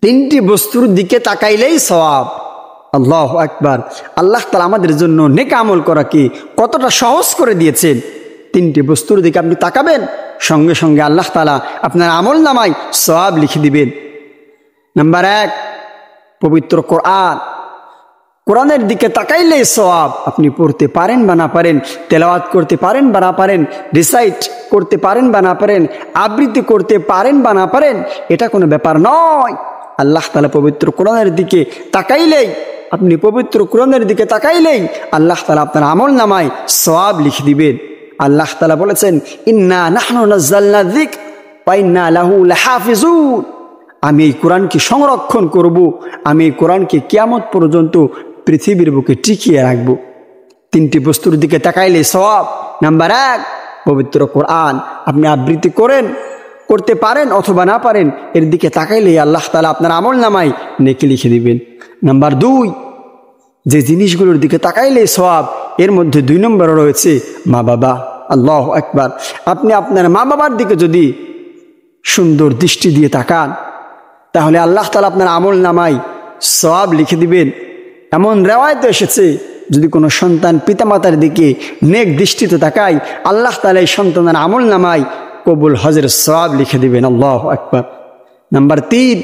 তিনটি বস্তুর দিকে তাকাইলেই সওয়াব। আল্লাহু আকবার। আল্লাহ তাআলা আমাদের জন্য নেক আমল করা কি কতটা সহজ করে দিয়েছেন। তিনটি বস্তুর দিকে আপনি তাকাবেন, সঙ্গে সঙ্গে আল্লাহ তাআলা আপনার আমল নামায় সওয়াব লিখে দিবেন। নাম্বার 1, পবিত্র কোরআন। কোরআনের দিকে তাকাইলেই সওয়াব। আপনি পড়তে পারেন বা না পারেন, তেলাওয়াত করতে পারেন বা না পারেন, রিসাইট করতে পারেন বা না পারেন, আবৃত্তি করতে পারেন বা না পারেন, এটা কোনো ব্যাপার নয়। আল্লাহ তাআলা পবিত্র কোরআনের দিকে তাকাইলেই, আপনি পবিত্র কোরআনের দিকে তাকাইলেই আল্লাহ তাআলা আপনার আমল নামায় সওয়াব লিখে দিবেন। আল্লাহ তাআলা বলেছেন, ইন্না নাহনু নাযালনা যিকর ওয়া ইন্না লাহু লাহাফিজুন। আমি এই কোরআনকে সংরক্ষণ করব, আমি এই কোরআনকে কিয়ামত পর্যন্ত পৃথিবীর বুকে টিকিয়ে রাখব। তিনটি বস্তুর দিকে তাকাইলে সওয়াব। নাম্বার 1, পবিত্র কোরআন। আপনি আবৃত্তি করতে পারেন অথবা না পারেন, এর দিকে তাকাইলে আল্লাহ তাআলা আপনার আমল নামায় নেকি লিখে দিবেন। নাম্বার 2, যে জিনিসগুলোর দিকে তাকাইলে সওয়াব, এর মধ্যে 2 নম্বরে রয়েছে মা বাবা। আল্লাহু আকবার। আপনি আপনার মা বাবার দিকে যদি সুন্দর দৃষ্টি দিয়ে তাকান, তাহলে আল্লাহ তাআলা আপনার আমল নামায় সওয়াব লিখে দিবেন। এমন রিওয়ায়াতে এসেছে, যদি কোনো সন্তান পিতামাতার দিকে নেক দৃষ্টিতে তাকায়, আল্লাহ তাআলা এই সন্তানের আমল নামায় কবুল হজের সওয়াব লিখে দিবেন। আল্লাহু আকবার। নাম্বার 3,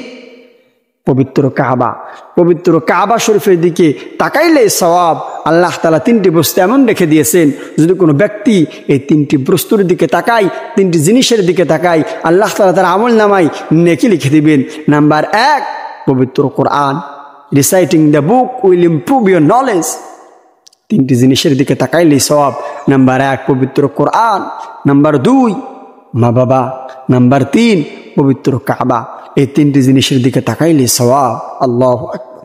পবিত্র কাবা। পবিত্র কাবা শরীফের দিকে তাকাইলে সওয়াব। আল্লাহ তাআলা 3টি বস্তু এমন রেখে দিয়েছেন, যদি কোনো ব্যক্তি এই 3টি বস্তুর দিকে তাকায়, 3টি জিনিসের দিকে তাকায়, আল্লাহ তাআলা তার আমল নামায় নেকি লিখে দিবেন। নাম্বার 1, পবিত্র কোরআন। Reciting the book will improve your knowledge. 3টি জিনিসের দিকে তাকাইলে সওয়াব। নাম্বার 1, পবিত্র কোরআন। নাম্বার 2, মা বাবা। নাম্বার 3, পবিত্র কাবা। এই 3টি জিনিসের দিকে তাকাইলে সওয়াব। আল্লাহু আকবার।